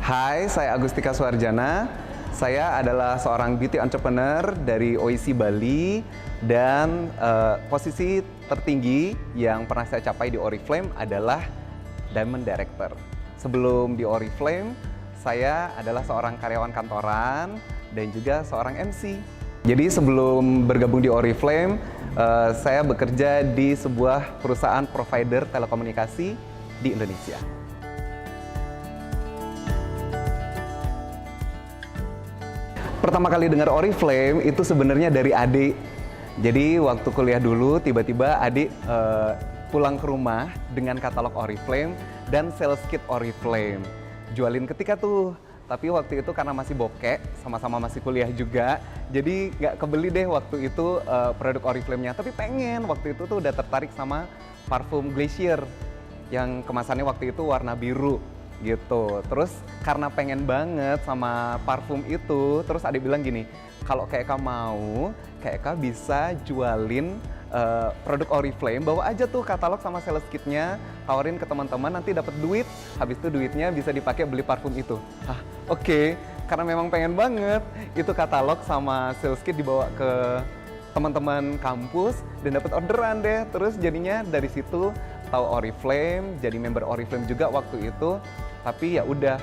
Hai, saya Agustika Suarjana. Saya adalah seorang beauty entrepreneur dari OIC Bali dan posisi tertinggi yang pernah saya capai di Oriflame adalah Diamond Director. Sebelum di Oriflame, saya adalah seorang karyawan kantoran dan juga seorang MC. Jadi sebelum bergabung di Oriflame, saya bekerja di sebuah perusahaan provider telekomunikasi di Indonesia. Pertama kali dengar Oriflame itu sebenarnya dari adik. Jadi waktu kuliah dulu tiba-tiba adik pulang ke rumah dengan katalog Oriflame dan sales kit Oriflame. Jualin ketika tuh. Tapi waktu itu karena masih bokek, sama-sama masih kuliah juga, jadi nggak kebeli deh waktu itu produk Oriflame-nya. Tapi pengen, waktu itu tuh udah tertarik sama parfum Glacier yang kemasannya waktu itu warna biru gitu. Terus karena pengen banget sama parfum itu, terus adik bilang gini, kalau kayak Eka mau, kayak Eka bisa jualin produk Oriflame, bawa aja tuh katalog sama sales kitnya, tawarin ke teman-teman, nanti dapat duit, habis itu duitnya bisa dipakai beli parfum itu. Oke. Karena memang pengen banget, itu katalog sama sales kit dibawa ke teman-teman kampus dan dapat orderan deh. Terus jadinya dari situ tahu Oriflame, jadi member Oriflame juga waktu itu. Tapi ya udah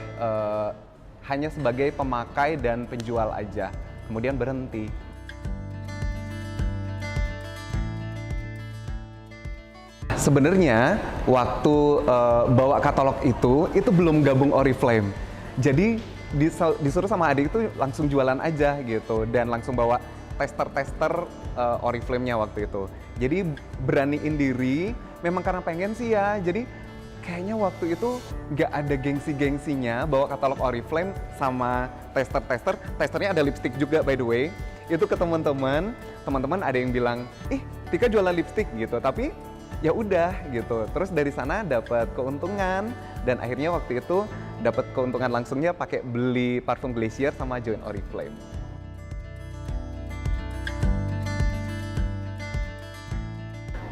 hanya sebagai pemakai dan penjual aja. Kemudian berhenti. Sebenarnya waktu bawa katalog itu belum gabung Oriflame. Jadi disuruh sama adik itu langsung jualan aja gitu dan langsung bawa tester-tester Oriflame-nya waktu itu. Jadi beraniin diri, memang karena pengen sih ya. Jadi kayaknya waktu itu nggak ada gengsi-gengsinya bawa katalog Oriflame sama tester-tester. Testernya ada lipstick juga by the way. Itu ke teman-teman ada yang bilang, Tika jualan lipstick gitu. Tapi ya udah gitu. Terus dari sana dapat keuntungan dan akhirnya waktu itu dapat keuntungan langsungnya pakai beli parfum Glacier sama join Oriflame.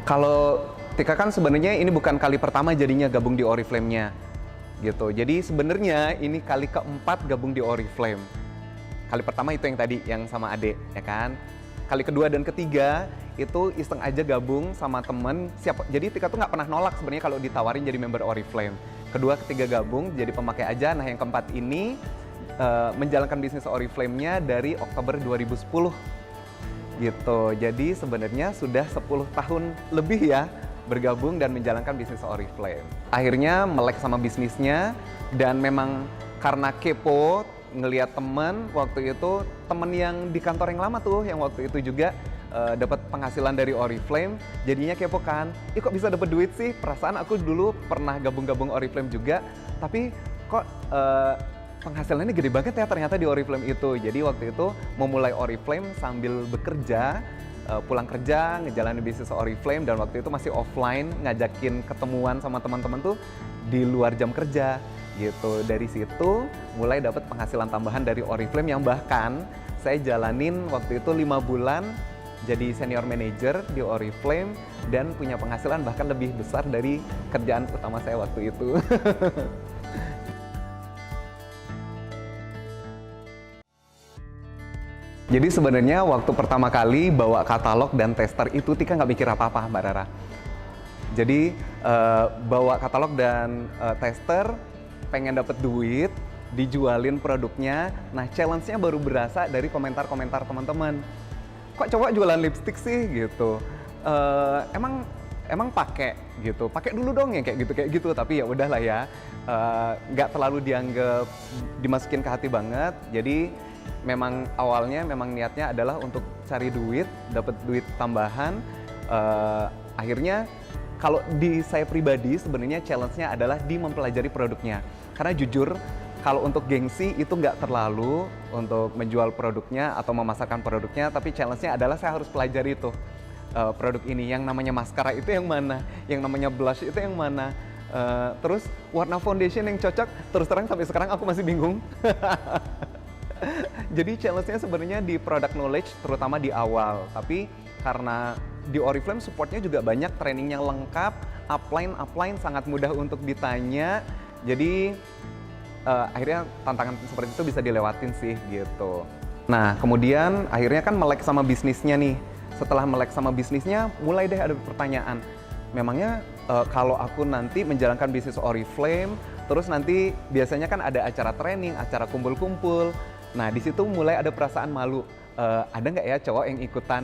Kalau Tika kan sebenarnya ini bukan kali pertama jadinya gabung di Oriflame-nya gitu. Jadi sebenarnya ini kali keempat gabung di Oriflame. Kali pertama itu yang tadi yang sama Ade ya kan. Kali kedua dan ketiga itu iseng aja gabung sama temen. Jadi Tika tuh nggak pernah nolak sebenarnya kalau ditawarin jadi member Oriflame. Kedua, ketiga gabung jadi pemakai aja. Nah yang keempat ini menjalankan bisnis Oriflame-nya dari Oktober 2010 gitu. Jadi sebenarnya sudah 10 tahun lebih ya bergabung dan menjalankan bisnis Oriflame. Akhirnya melek sama bisnisnya dan memang karena kepo ngelihat temen waktu itu, temen yang di kantor yang lama tuh, yang waktu itu juga dapat penghasilan dari Oriflame, jadinya kepo kan, kok bisa dapat duit sih? Perasaan aku dulu pernah gabung-gabung Oriflame juga, tapi kok penghasilannya gede banget ya ternyata di Oriflame itu. Jadi waktu itu memulai Oriflame sambil bekerja, pulang kerja, ngejalanin bisnis Oriflame, dan waktu itu masih offline, ngajakin ketemuan sama teman-teman tuh di luar jam kerja gitu. Dari situ mulai dapat penghasilan tambahan dari Oriflame yang bahkan saya jalanin waktu itu 5 bulan jadi senior manager di Oriflame dan punya penghasilan bahkan lebih besar dari kerjaan utama saya waktu itu. Jadi sebenarnya waktu pertama kali bawa katalog dan tester itu Tika nggak mikir apa-apa Mbak Rara. Jadi bawa katalog dan tester, pengen dapet duit, dijualin produknya. Nah challenge-nya baru berasa dari komentar-komentar teman-teman. Kok cowok jualan lipstick sih gitu? Emang pakai gitu? Pakai dulu dong ya kayak gitu. Tapi ya udahlah ya, nggak terlalu dianggap dimasukin ke hati banget. Jadi memang awalnya memang niatnya adalah untuk cari duit, dapat duit tambahan. Akhirnya kalau di saya pribadi sebenarnya challenge-nya adalah di mempelajari produknya. Karena jujur kalau untuk gengsi itu nggak terlalu untuk menjual produknya atau memasarkan produknya, tapi challenge-nya adalah saya harus pelajari itu produk ini. Yang namanya maskara itu yang mana, yang namanya blush itu yang mana, terus warna foundation yang cocok, terus terang sampai sekarang aku masih bingung. Jadi challenge-nya sebenarnya di product knowledge, terutama di awal. Tapi karena di Oriflame supportnya juga banyak, trainingnya lengkap, upline sangat mudah untuk ditanya. Jadi akhirnya tantangan seperti itu bisa dilewatin sih gitu. Nah kemudian akhirnya kan melek sama bisnisnya nih. Setelah melek sama bisnisnya, mulai deh ada pertanyaan. Memangnya kalau aku nanti menjalankan bisnis Oriflame, terus nanti biasanya kan ada acara training, acara kumpul-kumpul. Nah di situ mulai ada perasaan malu. Ada nggak ya cowok yang ikutan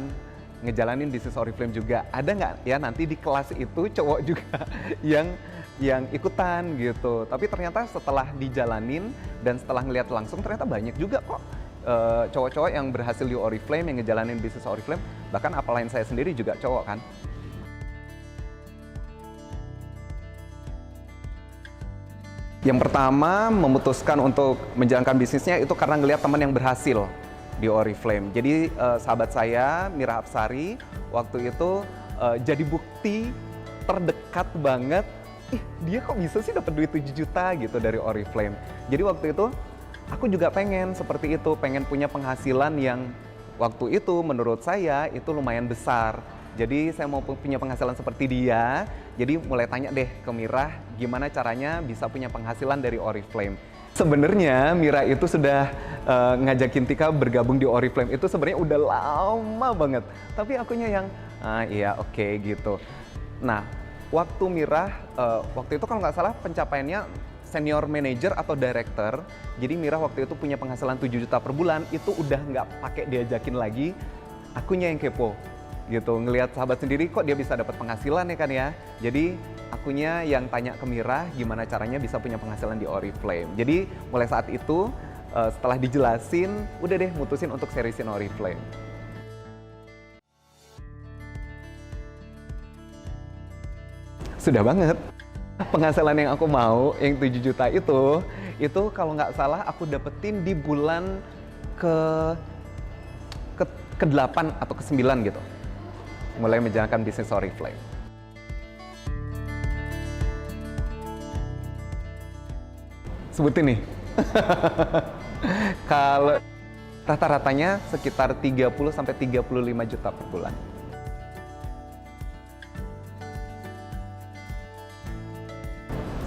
ngejalanin bisnis Oriflame juga? Ada nggak ya nanti di kelas itu cowok juga yang ikutan gitu. Tapi ternyata setelah dijalanin dan setelah ngelihat langsung ternyata banyak juga kok cowok-cowok yang berhasil di Oriflame, yang ngejalanin bisnis Oriflame. Bahkan apalagi saya sendiri juga cowok kan. Yang pertama memutuskan untuk menjalankan bisnisnya itu karena ngelihat teman yang berhasil di Oriflame. Jadi sahabat saya Mira Apsari waktu itu jadi bukti terdekat banget. Dia kok bisa sih dapat duit 7 juta gitu dari Oriflame. Jadi waktu itu aku juga pengen seperti itu, pengen punya penghasilan yang waktu itu menurut saya itu lumayan besar. Jadi saya mau punya penghasilan seperti dia. Jadi mulai tanya deh ke Mira gimana caranya bisa punya penghasilan dari Oriflame. Sebenarnya Mira itu sudah ngajakin Tika bergabung di Oriflame itu sebenarnya udah lama banget. Tapi akunya yang iya oke gitu. Nah waktu Mira, waktu itu kalau nggak salah pencapaiannya senior manager atau director. Jadi Mira waktu itu punya penghasilan 7 juta per bulan, itu udah nggak pakai diajakin lagi. Akunya yang kepo gitu, ngelihat sahabat sendiri kok dia bisa dapat penghasilan ya kan ya. Jadi akunya yang tanya ke Mira gimana caranya bisa punya penghasilan di Oriflame. Jadi mulai saat itu setelah dijelasin, udah deh mutusin untuk seriusin Oriflame. Sudah banget. Penghasilan yang aku mau, yang 7 juta itu kalau nggak salah aku dapetin di bulan ke-8 atau ke-9 gitu. Mulai menjalankan bisnis Oriflame. Sebutin nih. Kalau rata-ratanya sekitar 30 sampai 35 juta per bulan.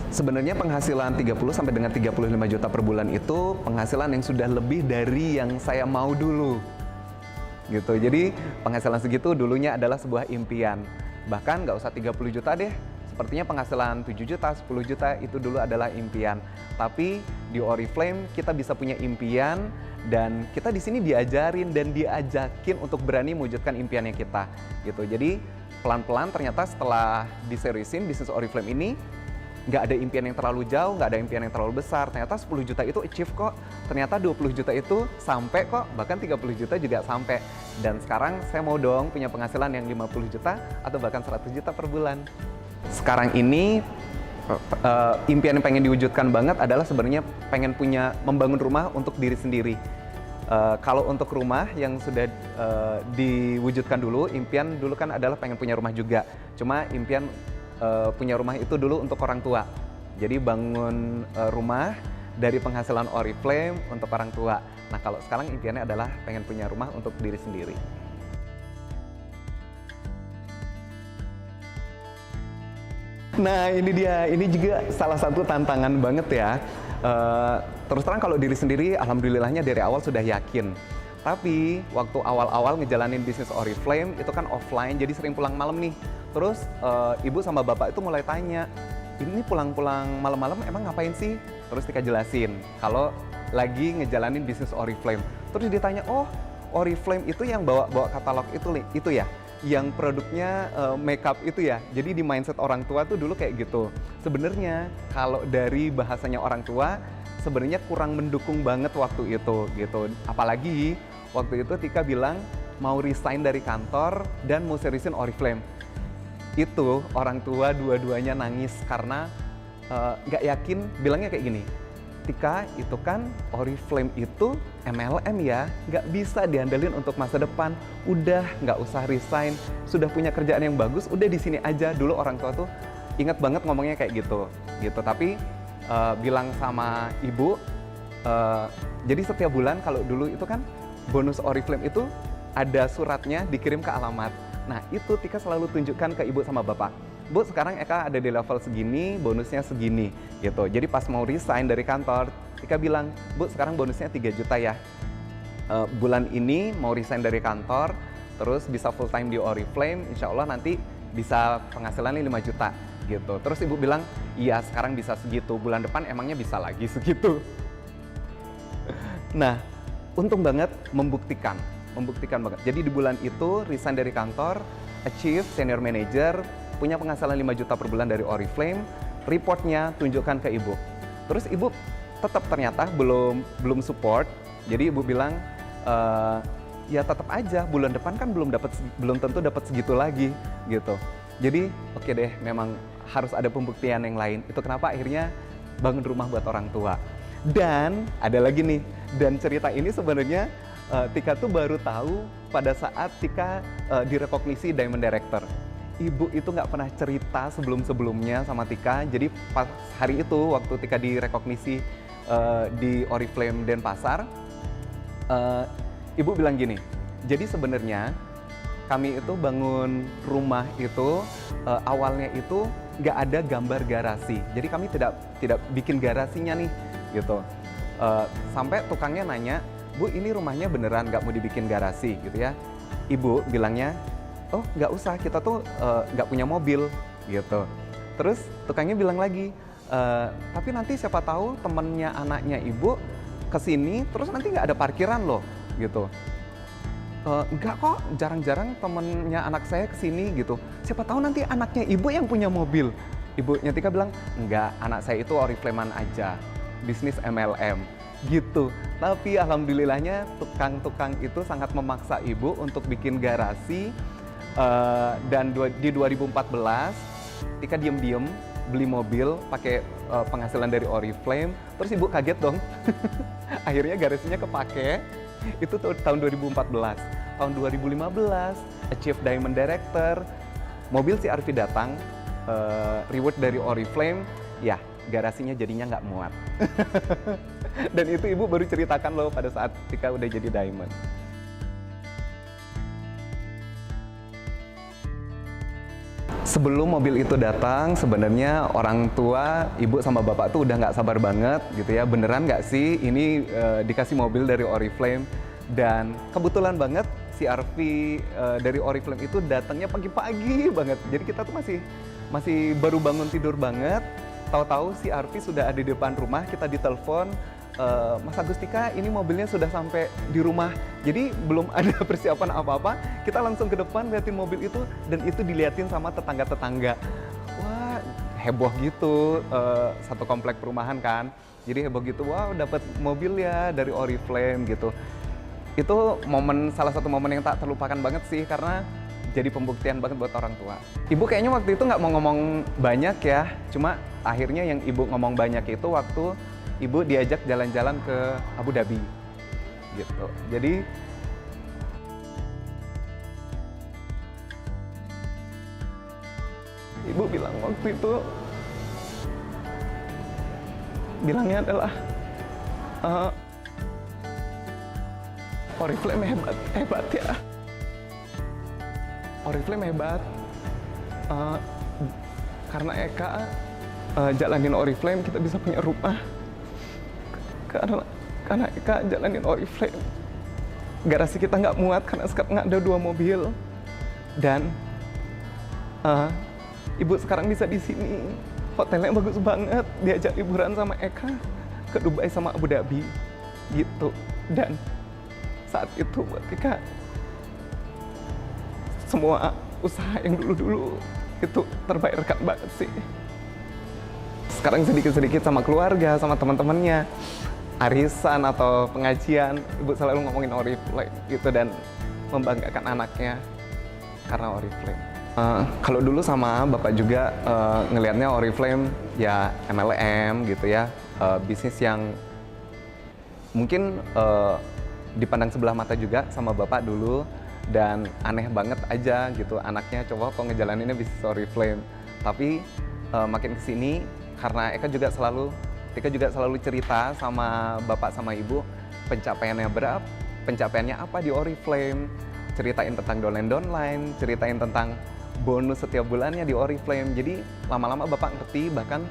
Sebenarnya penghasilan 30 sampai dengan 35 juta per bulan itu penghasilan yang sudah lebih dari yang saya mau dulu. Gitu. Jadi penghasilan segitu dulunya adalah sebuah impian. Bahkan nggak usah 30 juta deh. Sepertinya penghasilan 7 juta, 10 juta itu dulu adalah impian. Tapi di Oriflame kita bisa punya impian dan kita di sini diajarin dan diajakin untuk berani mewujudkan impiannya kita. Gitu. Jadi pelan-pelan ternyata setelah diseriusin bisnis Oriflame ini nggak ada impian yang terlalu jauh, nggak ada impian yang terlalu besar. Ternyata 10 juta itu achieve kok. Ternyata 20 juta itu sampai kok. Bahkan 30 juta juga sampai. Dan sekarang saya mau dong punya penghasilan yang 50 juta atau bahkan 100 juta per bulan. Sekarang ini impian yang pengen diwujudkan banget adalah sebenarnya pengen membangun rumah untuk diri sendiri. Kalau untuk rumah yang sudah diwujudkan dulu, impian dulu kan adalah pengen punya rumah juga. Cuma impian punya rumah itu dulu untuk orang tua. Jadi bangun rumah dari penghasilan Oriflame untuk orang tua. Nah kalau sekarang impiannya adalah pengen punya rumah untuk diri sendiri. Nah ini dia, ini juga salah satu tantangan banget ya. Terus terang kalau diri sendiri alhamdulillahnya dari awal sudah yakin. Tapi waktu awal-awal ngejalanin bisnis Oriflame itu kan offline, jadi sering pulang malam nih. Terus ibu sama bapak itu mulai tanya, ini pulang-pulang malam-malam emang ngapain sih? Terus Tika jelasin, kalau lagi ngejalanin bisnis Oriflame. Terus dia tanya, oh Oriflame itu yang bawa katalog itu ya? Yang produknya makeup itu ya? Jadi di mindset orang tua tuh dulu kayak gitu. Sebenarnya kalau dari bahasanya orang tua, sebenarnya kurang mendukung banget waktu itu gitu. Apalagi waktu itu Tika bilang mau resign dari kantor dan mau seriusin Oriflame. Itu orang tua dua-duanya nangis karena nggak yakin, bilangnya kayak gini, Tika itu kan Oriflame itu MLM ya, nggak bisa diandelin untuk masa depan, udah nggak usah resign, sudah punya kerjaan yang bagus, udah di sini aja. Dulu orang tua tuh ingat banget ngomongnya kayak gitu. Tapi bilang sama ibu, jadi setiap bulan kalau dulu itu kan bonus Oriflame itu ada suratnya dikirim ke alamat. Nah itu Tika selalu tunjukkan ke ibu sama bapak. Bu sekarang Eka ada di level segini, bonusnya segini gitu. Jadi pas mau resign dari kantor, Eka bilang, Bu sekarang bonusnya 3 juta ya. Bulan ini mau resign dari kantor, terus bisa full time di Oriflame, insya Allah nanti bisa penghasilannya 5 juta gitu. Terus ibu bilang, iya sekarang bisa segitu, bulan depan emangnya bisa lagi segitu. Nah, untung banget membuktikan banget. Jadi di bulan itu resign dari kantor, achieve senior manager, punya penghasilan 5 juta per bulan dari Oriflame, reportnya tunjukkan ke ibu. Terus ibu tetap ternyata belum support, jadi ibu bilang, ya tetap aja bulan depan kan belum tentu dapat segitu lagi gitu. Jadi oke deh, memang harus ada pembuktian yang lain. Itu kenapa akhirnya bangun rumah buat orang tua. Dan ada lagi nih, dan cerita ini sebenarnya Tika tuh baru tahu pada saat Tika direkognisi Diamond Director. Ibu itu nggak pernah cerita sebelum-sebelumnya sama Tika. Jadi pas hari itu waktu Tika direkognisi di Oriflame Denpasar, ibu bilang gini, jadi sebenarnya kami itu bangun rumah itu awalnya itu nggak ada gambar garasi. Jadi kami tidak bikin garasinya nih gitu. Sampai tukangnya nanya, Bu ini rumahnya beneran nggak mau dibikin garasi gitu ya? Ibu bilangnya, oh nggak usah, kita tuh nggak punya mobil gitu. Terus tukangnya bilang lagi, tapi nanti siapa tahu temennya anaknya ibu kesini, terus nanti nggak ada parkiran loh gitu. Enggak kok, jarang-jarang temennya anak saya kesini gitu. Siapa tahu nanti anaknya ibu yang punya mobil. Ibunya Tika bilang, enggak, anak saya itu Oriflame-an aja, bisnis MLM gitu. Tapi alhamdulillahnya tukang-tukang itu sangat memaksa ibu untuk bikin garasi. Dan di 2014 Tika diem-diem beli mobil pakai penghasilan dari Oriflame. Terus ibu kaget dong. Akhirnya garasinya kepake. Itu tahun 2014. Tahun 2015 achieve Diamond Director, mobil CR-V datang, reward dari Oriflame, ya garasinya jadinya nggak muat. Dan itu ibu baru ceritakan loh pada saat Tika udah jadi Diamond. Sebelum mobil itu datang, sebenarnya orang tua, ibu sama bapak tuh udah nggak sabar banget gitu ya. Beneran nggak sih ini dikasih mobil dari Oriflame? Dan kebetulan banget CR-V dari Oriflame itu datangnya pagi-pagi banget. Jadi kita tuh masih baru bangun tidur banget. Tahu-tahu CR-V sudah ada di depan rumah, kita ditelepon. Mas Agustika, ini mobilnya sudah sampai di rumah. Jadi belum ada persiapan apa-apa, kita langsung ke depan liatin mobil itu, dan itu diliatin sama tetangga-tetangga. Wah, heboh gitu, satu komplek perumahan kan. Jadi heboh gitu, wow dapat mobil ya dari Oriflame gitu. Itu salah satu momen yang tak terlupakan banget sih, karena jadi pembuktian banget buat orang tua. Ibu kayaknya waktu itu nggak mau ngomong banyak ya, cuma akhirnya yang ibu ngomong banyak itu waktu ibu diajak jalan-jalan ke Abu Dhabi gitu. Jadi ibu bilang waktu itu, bilangnya adalah Oriflame hebat ya. Oriflame hebat karena Eka jalanin Oriflame kita bisa punya rumah. Karena Eka jalanin Oriflame, garasi kita nggak muat karena nggak ada 2 mobil. Dan ibu sekarang bisa di sini, hotelnya bagus banget, diajak liburan sama Eka ke Dubai sama Abu Dhabi gitu. Dan saat itu buat Eka, semua usaha yang dulu-dulu itu terbayarkan banget sih. Sekarang sedikit-sedikit sama keluarga, sama teman-temannya, arisan atau pengajian, ibu selalu ngomongin Oriflame gitu dan membanggakan anaknya karena Oriflame. Kalau dulu sama bapak juga ngelihatnya Oriflame ya MLM gitu ya, bisnis yang mungkin dipandang sebelah mata juga sama bapak dulu, dan aneh banget aja gitu anaknya coba kok ngejalaninnya bisnis Oriflame. Tapi makin kesini karena Tika juga selalu cerita sama bapak sama ibu pencapaiannya apa di Oriflame, ceritain tentang downline, ceritain tentang bonus setiap bulannya di Oriflame. Jadi lama-lama Bapak ngerti, bahkan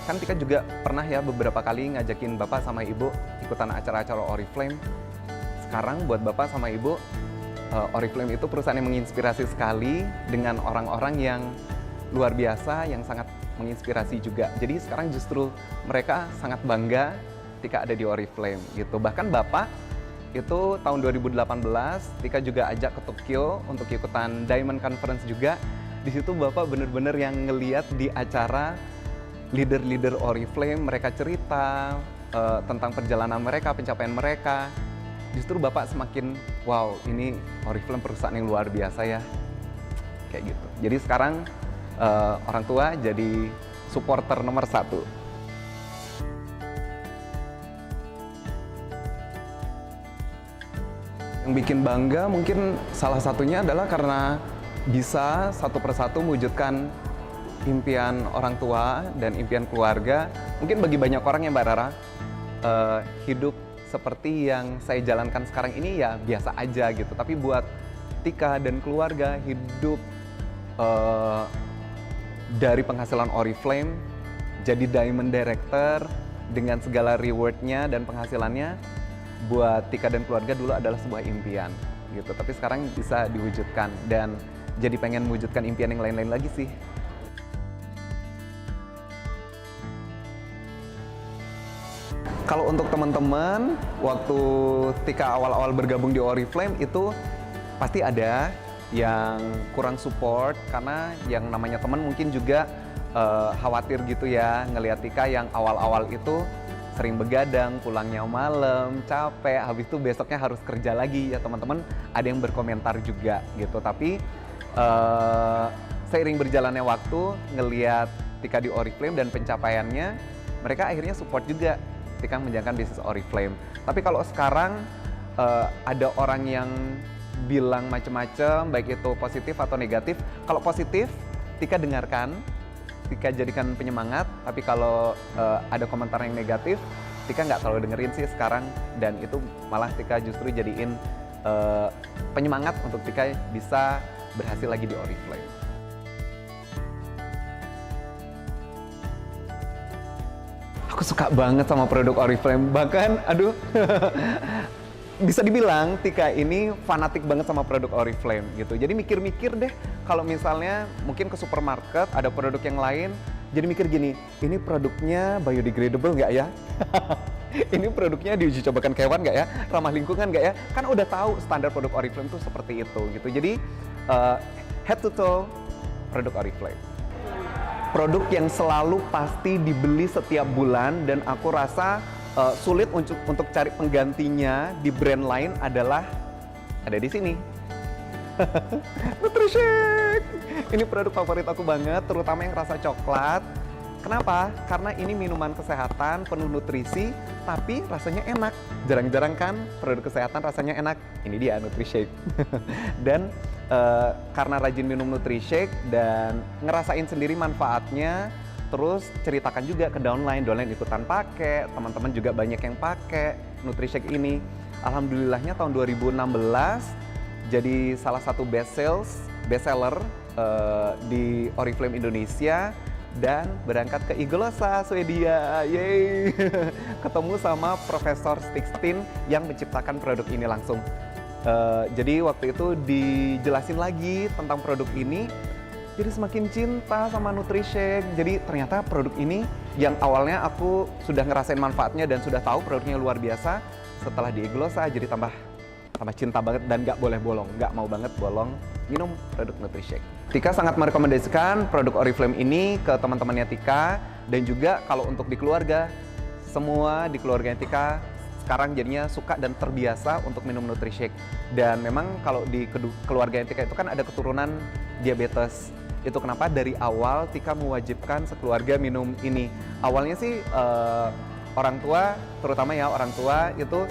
kan Tika juga pernah ya beberapa kali ngajakin Bapak sama Ibu ikutan acara-acara Oriflame. Sekarang buat Bapak sama Ibu, Oriflame itu perusahaan yang menginspirasi sekali dengan orang-orang yang luar biasa, yang sangat menginspirasi juga. Jadi sekarang justru mereka sangat bangga Tika ada di Oriflame gitu. Bahkan Bapak itu tahun 2018 Tika juga ajak ke Tokyo untuk ikutan Diamond Conference juga. Di situ Bapak bener-bener yang ngeliat di acara leader-leader Oriflame, mereka cerita tentang perjalanan mereka, pencapaian mereka. Justru Bapak semakin, wow, ini Oriflame perusahaan yang luar biasa ya. Kayak gitu. Jadi sekarang orang tua jadi supporter nomor 1. Yang bikin bangga mungkin salah satunya adalah karena bisa satu persatu mewujudkan impian orang tua dan impian keluarga. Mungkin bagi banyak orang ya Mbak Rara, hidup seperti yang saya jalankan sekarang ini ya biasa aja gitu. Tapi buat Tika dan keluarga, hidup dari penghasilan Oriflame, jadi Diamond Director dengan segala rewardnya dan penghasilannya, buat Tika dan keluarga dulu adalah sebuah impian gitu. Tapi sekarang bisa diwujudkan dan jadi pengen mewujudkan impian yang lain-lain lagi sih. Kalau untuk teman-teman, waktu Tika awal-awal bergabung di Oriflame itu pasti ada yang kurang support karena yang namanya teman mungkin juga khawatir gitu ya ngelihat Tika yang awal-awal itu sering begadang, pulangnya malam, capek, habis itu besoknya harus kerja lagi ya teman-teman. Ada yang berkomentar juga gitu, tapi seiring berjalannya waktu ngelihat Tika di Oriflame dan pencapaiannya, mereka akhirnya support juga Tika menjalankan bisnis Oriflame. Tapi kalau sekarang ada orang yang bilang macam-macam, baik itu positif atau negatif. Kalau positif, Tika dengarkan, Tika jadikan penyemangat. Tapi kalau ada komentar yang negatif, Tika nggak terlalu dengerin sih sekarang. Dan itu malah Tika justru jadiin penyemangat untuk Tika bisa berhasil lagi di Oriflame. Aku suka banget sama produk Oriflame, bahkan aduh bisa dibilang Tika ini fanatik banget sama produk Oriflame gitu. Jadi mikir-mikir deh kalau misalnya mungkin ke supermarket ada produk yang lain, jadi mikir gini, ini produknya biodegradable nggak ya? Ini produknya diuji cobakan ke hewan nggak ya? Ramah lingkungan nggak ya? Kan udah tahu standar produk Oriflame tuh seperti itu gitu. Jadi head to toe produk Oriflame. Produk yang selalu pasti dibeli setiap bulan dan aku rasa sulit untuk cari penggantinya di brand lain adalah ada di sini. Nutrishake. Ini produk favorit aku banget, terutama yang rasa coklat. Kenapa? Karena ini minuman kesehatan, penuh nutrisi, tapi rasanya enak. Jarang-jarang kan produk kesehatan rasanya enak. Ini dia Nutrishake. Dan karena rajin minum Nutrishake dan ngerasain sendiri manfaatnya, terus ceritakan juga ke downline ikutan pakai, teman-teman juga banyak yang pakai Nutrishake ini. Alhamdulillahnya tahun 2016 jadi salah satu bestseller di Oriflame Indonesia dan berangkat ke Iglosa, Swedia. Yeay! Ketemu sama Profesor Sixteen yang menciptakan produk ini langsung. Jadi waktu itu dijelasin lagi tentang produk ini, jadi semakin cinta sama Nutrishake. Jadi ternyata produk ini yang awalnya aku sudah ngerasain manfaatnya dan sudah tahu produknya luar biasa, setelah di Iglosa jadi tambah cinta banget dan nggak boleh bolong, nggak mau banget bolong minum produk Nutrishake. Tika sangat merekomendasikan produk Oriflame ini ke teman-temannya Tika, dan juga kalau untuk di keluarga, semua di keluarga Tika sekarang jadinya suka dan terbiasa untuk minum Nutrishake. Dan memang kalau di keluarga Tika itu kan ada keturunan diabetes. Itu kenapa dari awal Tika mewajibkan sekeluarga minum ini. Awalnya sih orang tua, terutama ya orang tua itu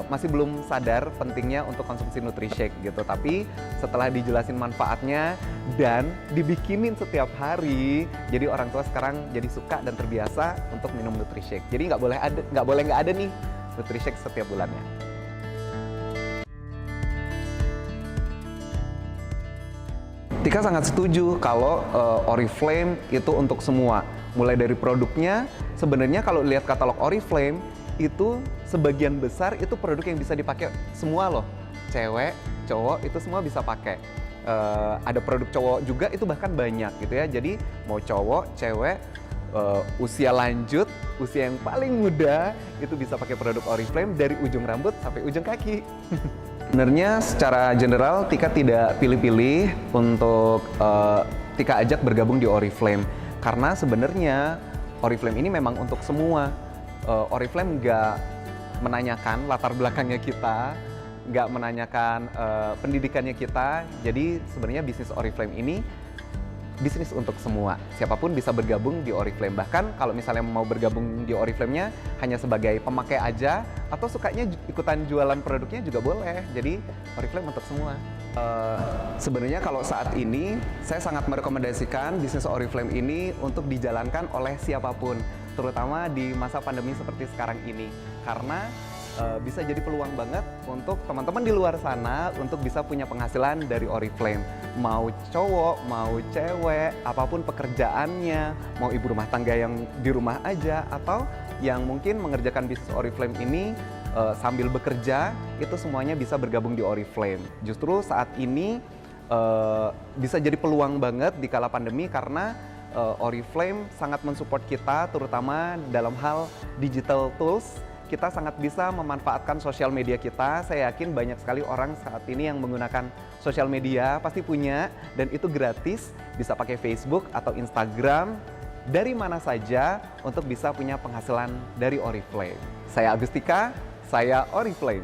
masih belum sadar pentingnya untuk konsumsi Nutrishake gitu. Tapi setelah dijelasin manfaatnya dan dibikinin setiap hari, jadi orang tua sekarang jadi suka dan terbiasa untuk minum Nutrishake. Jadi nggak boleh nggak ada nih Nutrishake setiap bulannya. Tika sangat setuju kalau Oriflame itu untuk semua. Mulai dari produknya, sebenarnya kalau lihat katalog Oriflame itu sebagian besar itu produk yang bisa dipakai semua loh. Cewek, cowok itu semua bisa pakai. Ada produk cowok juga itu bahkan banyak gitu ya. Jadi mau cowok, cewek, usia lanjut, usia yang paling muda itu bisa pakai produk Oriflame dari ujung rambut sampai ujung kaki. Sebenarnya secara general Tika tidak pilih-pilih untuk Tika ajak bergabung di Oriflame karena sebenarnya Oriflame ini memang untuk semua. Oriflame nggak menanyakan latar belakangnya kita, nggak menanyakan pendidikannya kita. Jadi sebenarnya bisnis Oriflame ini bisnis untuk semua. Siapapun bisa bergabung di Oriflame. Bahkan kalau misalnya mau bergabung di Oriflame-nya hanya sebagai pemakai aja atau sukanya ikutan jualan produknya juga boleh. Jadi Oriflame untuk semua. Sebenarnya kalau saat ini saya sangat merekomendasikan bisnis Oriflame ini untuk dijalankan oleh siapapun, terutama di masa pandemi seperti sekarang ini. Karena bisa jadi peluang banget untuk teman-teman di luar sana untuk bisa punya penghasilan dari Oriflame. Mau cowok, mau cewek, apapun pekerjaannya, mau ibu rumah tangga yang di rumah aja, atau yang mungkin mengerjakan bisnis Oriflame ini sambil bekerja, itu semuanya bisa bergabung di Oriflame. Justru saat ini bisa jadi peluang banget di kala pandemi karena Oriflame sangat mensupport kita, terutama dalam hal digital tools. Kita sangat bisa memanfaatkan sosial media kita. Saya yakin banyak sekali orang saat ini yang menggunakan sosial media, pasti punya, dan itu gratis, bisa pakai Facebook atau Instagram, dari mana saja untuk bisa punya penghasilan dari Oriflame. Saya Agustika, saya Oriflame.